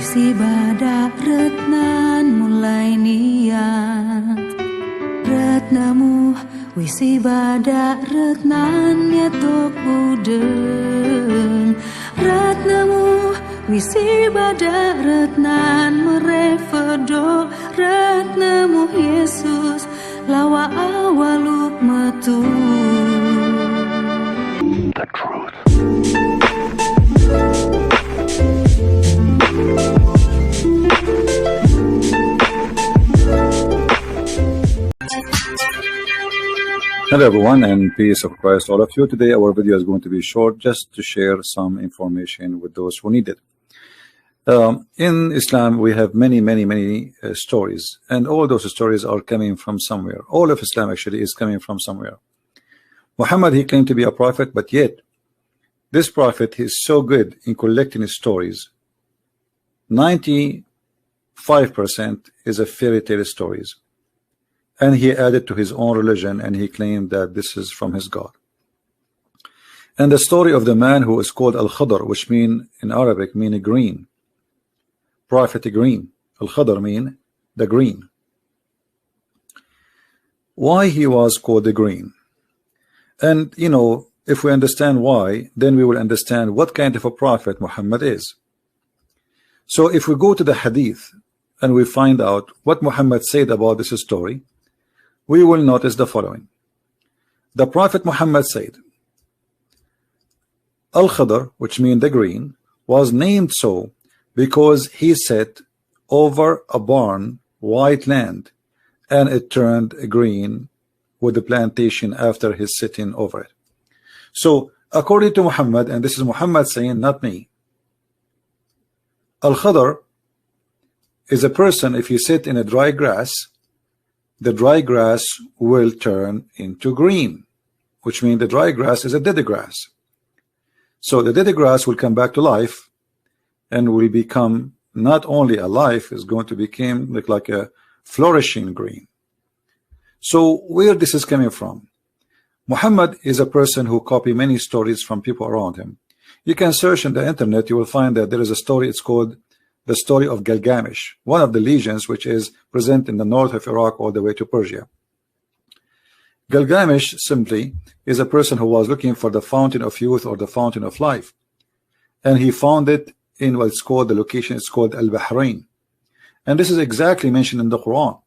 Wisi bada retnan mulai niat retnamu wisi bada retnan nyetok budeng retnamu wisi bada retnan merefedo retnamu Yesus lawa awaluk metu the truth. Hello everyone, and peace of Christ all of you. Today our video is going to be short, just to share some information with those who need it. In Islam we have many stories, and all those stories are coming from somewhere. All of Islam actually is coming from somewhere. Muhammad, he claimed to be a prophet, but yet this prophet is so good in collecting his stories. 95% is a fairy tale stories, and he added to his own religion, and he claimed that this is from his God. And the story of the man who is called Al-Khadr, which mean in Arabic mean green, prophet green. Al-Khadr mean the green. Why he was called the green? And you know, if we understand why, then we will understand what kind of a prophet Muhammad is. So if we go to the hadith and we find out what Muhammad said about this story, we will notice the following. The Prophet Muhammad said, Al-Khadr, which means the green, was named so because he sat over a barren white land, and it turned green with the plantation after his sitting over it. So according to Muhammad, and this is Muhammad saying, not me, Al-Khadr is a person, if you sit in a dry grass, the dry grass will turn into green, which means the dry grass is a dead grass. So the dead grass will come back to life and will become not only alive, is going to become like a flourishing green. So where this is coming from? Muhammad is a person who copied many stories from people around him. You can search in the internet, you will find that there is a story, it's called the story of Gilgamesh, one of the legions which is present in the north of Iraq all the way to Persia. Gilgamesh simply is a person who was looking for the fountain of youth or the fountain of life, and he found it in what's called, the location is called Al-Bahrain, and this is exactly mentioned in the Quran,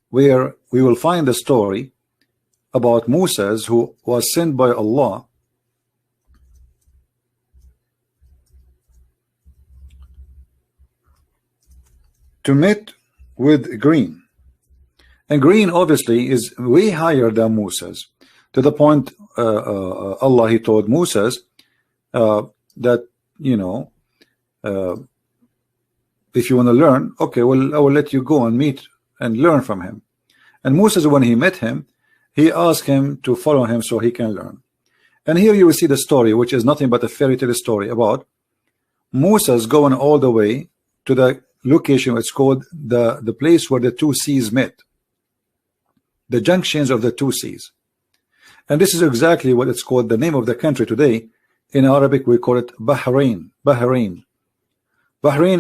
where we will find the story about Moses, who was sent by Allah to meet with green, and green obviously is way higher than Moses, to the point Allah, he told Moses that, you know, if you want to learn, okay, well, I will let you go and meet and learn from him. And Moses, when he met him, he asked him to follow him so he can learn. And here you will see the story, which is nothing but a fairy tale story about Moses going all the way to the location. It's called the place where the two seas met, the junctions of the two seas. And this is exactly what it's called, the name of the country today. In Arabic we call it Bahrain. Bahrain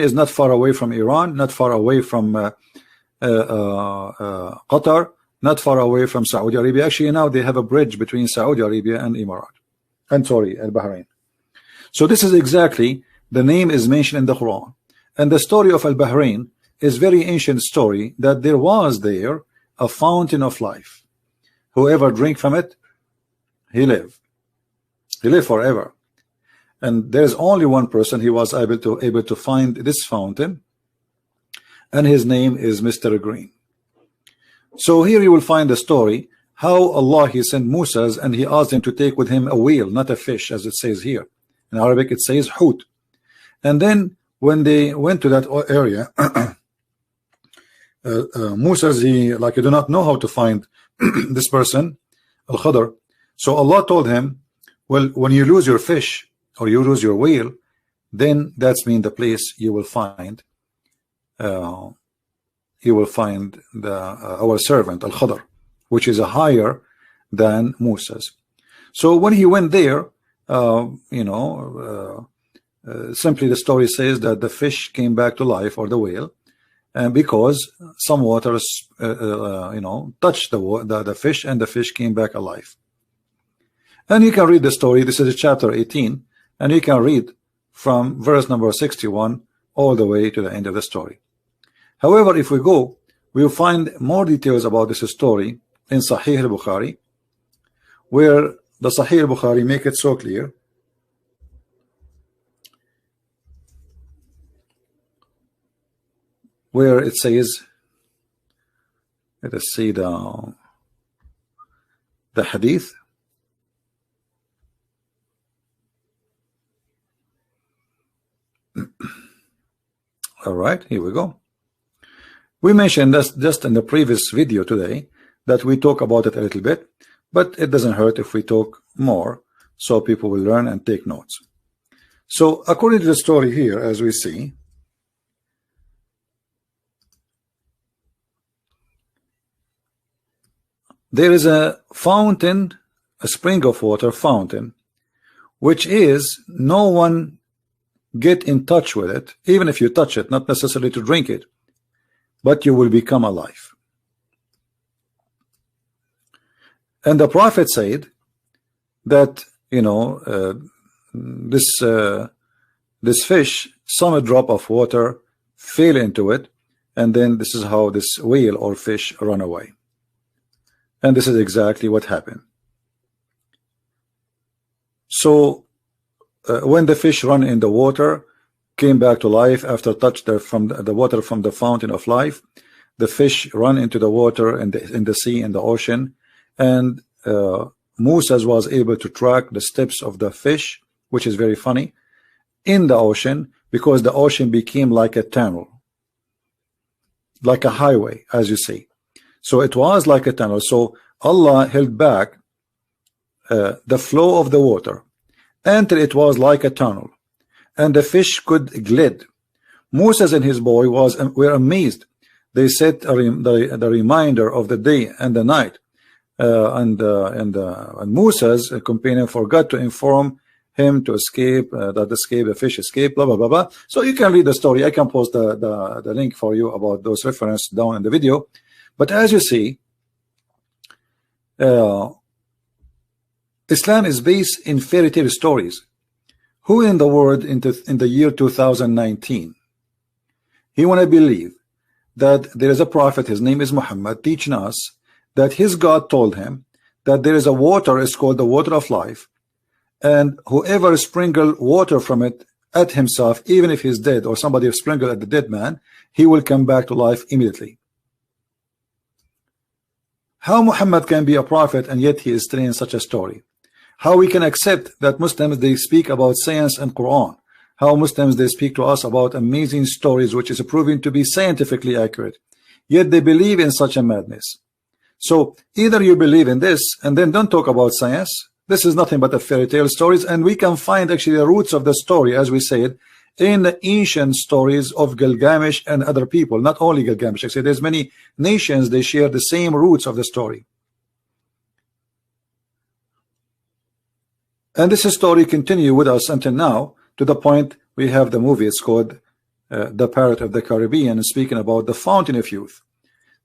is not far away from Iran, not far away from Qatar, not far away from Saudi Arabia. Actually now they have a bridge between Saudi Arabia and Emirat, and sorry, and Bahrain. So this is exactly, the name is mentioned in the Quran. And the story of Al-Bahrain is very ancient story, that there was there a fountain of life. Whoever drink from it, he live forever. And there's only one person he was able to find this fountain, and his name is Mr. Green. So here you will find the story how Allah, he sent Moses, and he asked him to take with him a whale, not a fish, as it says here. In Arabic it says hut. And then when they went to that area, Moses, he do not know how to find this person, Al-Khadr. So Allah told him, well, when you lose your fish or you lose your whale, then that's mean the place you will find our servant Al-Khadr, which is higher than Moses. So when he went there, Simply the story says that the fish came back to life, or the whale, and because some water touched the fish, and the fish came back alive. And you can read the story. This is chapter 18, and you can read from verse number 61 all the way to the end of the story. However, if we go, we'll find more details about this story in Sahih al-Bukhari, where the Sahih al-Bukhari make it so clear where it says, let us see the hadith. All right, here we go. We mentioned this just in the previous video today, that we talk about it a little bit, but it doesn't hurt if we talk more, so people will learn and take notes. So according to the story here, as we see, there is a fountain, a spring of water fountain, which is no one get in touch with it, even if you touch it, not necessarily to drink it, but you will become alive. And the Prophet said that, this fish, some drop of water fell into it, and then this is how this whale or fish run away. And this is exactly what happened. So when the fish run in the water, came back to life after touched from the water from the fountain of life, the fish run into the water in the sea, in the ocean, and Moses was able to track the steps of the fish, which is very funny, in the ocean, because the ocean became like a tunnel, like a highway, as you see. So it was like a tunnel. So Allah held back the flow of the water until it was like a tunnel, and the fish could glide. Moses and his boy were amazed. They set the reminder of the day and the night, and Moses, a companion, forgot to inform him to escape, the fish escaped, blah blah blah blah. So you can read the story. I can post the link for you about those references down in the video. But as you see, Islam is based in fairy tale stories. Who in the world in the year 2019, he want to believe that there is a prophet, his name is Muhammad, teaching us that his God told him that there is a water, it's called the water of life, and whoever sprinkle water from it at himself, even if he's dead, or somebody sprinkle at the dead man, he will come back to life immediately. How Muhammad can be a prophet and yet he is telling such a story? How we can accept that Muslims, they speak about science and Quran? How Muslims, they speak to us about amazing stories which is proven to be scientifically accurate, yet they believe in such a madness? So either you believe in this and then don't talk about science. This is nothing but a fairy tale stories, and we can find actually the roots of the story, as we said, in the ancient stories of Gilgamesh and other people. Not only Gilgamesh, actually there's many nations, they share the same roots of the story. And this story continue with us until now, to the point we have the movie. It's called The Pirate of the Caribbean, speaking about the fountain of youth.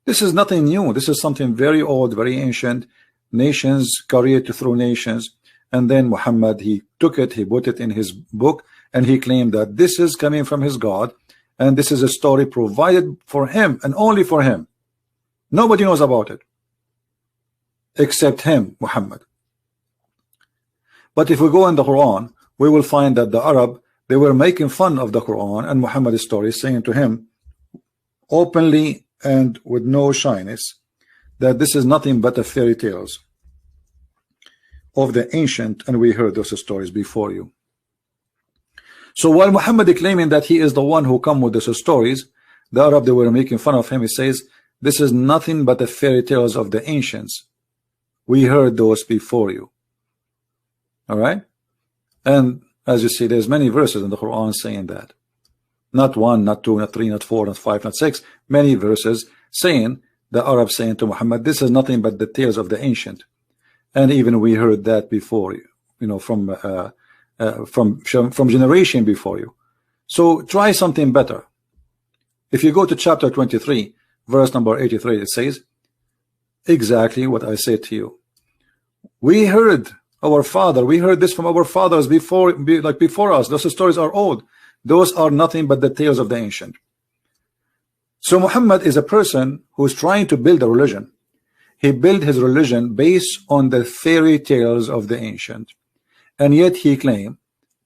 This is nothing new. This is something very old, very ancient. Nations carried through nations, and then Muhammad, he took it, he put it in his book, and he claimed that this is coming from his God, and this is a story provided for him and only for him. Nobody knows about it except him, Muhammad. But if we go in the Quran, we will find that the Arab, they were making fun of the Quran and Muhammad's story, saying to him openly and with no shyness that this is nothing but a fairy tales of the ancient, and we heard those stories before you. So while Muhammad claiming that he is the one who come with those stories, the Arab, they were making fun of him. He says this is nothing but the fairy tales of the ancients. We heard those before you. All right, and as you see, there's many verses in the Quran saying that. Not one, not two, not three, not four, not five, not six. Many verses saying, the Arab saying to Muhammad, this is nothing but the tales of the ancient. And even we heard that before, from from generation before you. So try something better. If you go to chapter 23, verse number 83, it says exactly what I said to you. We heard this from our fathers before us. Those stories are old. Those are nothing but the tales of the ancient. So Muhammad is a person who's trying to build a religion. He built his religion based on the fairy tales of the ancient, and yet he claimed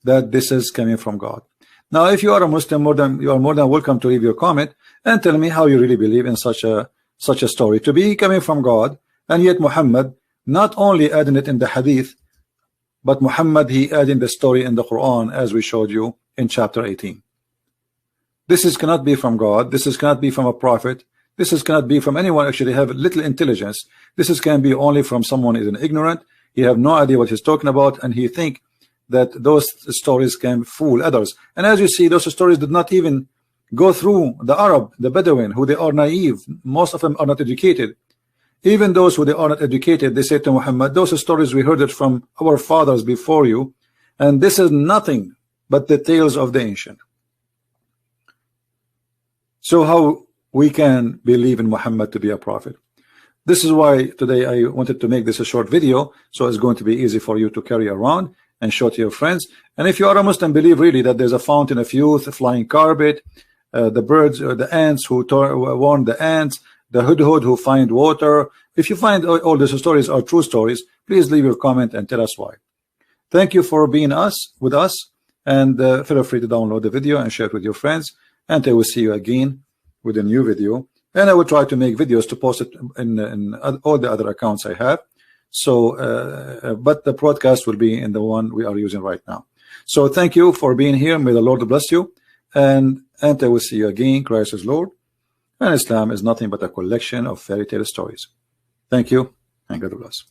that this is coming from God. Now, if you are a Muslim, you are more than welcome to leave your comment and tell me how you really believe in such a story to be coming from God, and yet Muhammad not only adding it in the hadith, but Muhammad, he adding the story in the Quran, as we showed you in chapter 18. This cannot be from God. This cannot be from a prophet. This cannot be from anyone actually have little intelligence. This can be only from someone who is an ignorant. He have no idea what he's talking about, and he think that those stories can fool others. And as you see, those stories did not even go through the Arab, the Bedouin, who they are naive. Most of them are not educated. Even those who they are not educated, they say to Muhammad, those stories we heard it from our fathers before you, and this is nothing but the tales of the ancient. So how we can believe in Muhammad to be a prophet? This is why today I wanted to make this a short video, so it's going to be easy for you to carry around and show to your friends. And if you are a Muslim, believe really that there's a fountain of youth, a flying carpet, the birds, the ants who warn the ants, the hudhud who find water. If you find all these stories are true stories, please leave your comment and tell us why. Thank you for being with us, and feel free to download the video and share it with your friends. And I will see you again with a new video. And I will try to make videos to post it in all the other accounts I have. So, but the broadcast will be in the one we are using right now. So thank you for being here. May the Lord bless you. And I will see you again. Christ is Lord. And Islam is nothing but a collection of fairy tale stories. Thank you, and God bless.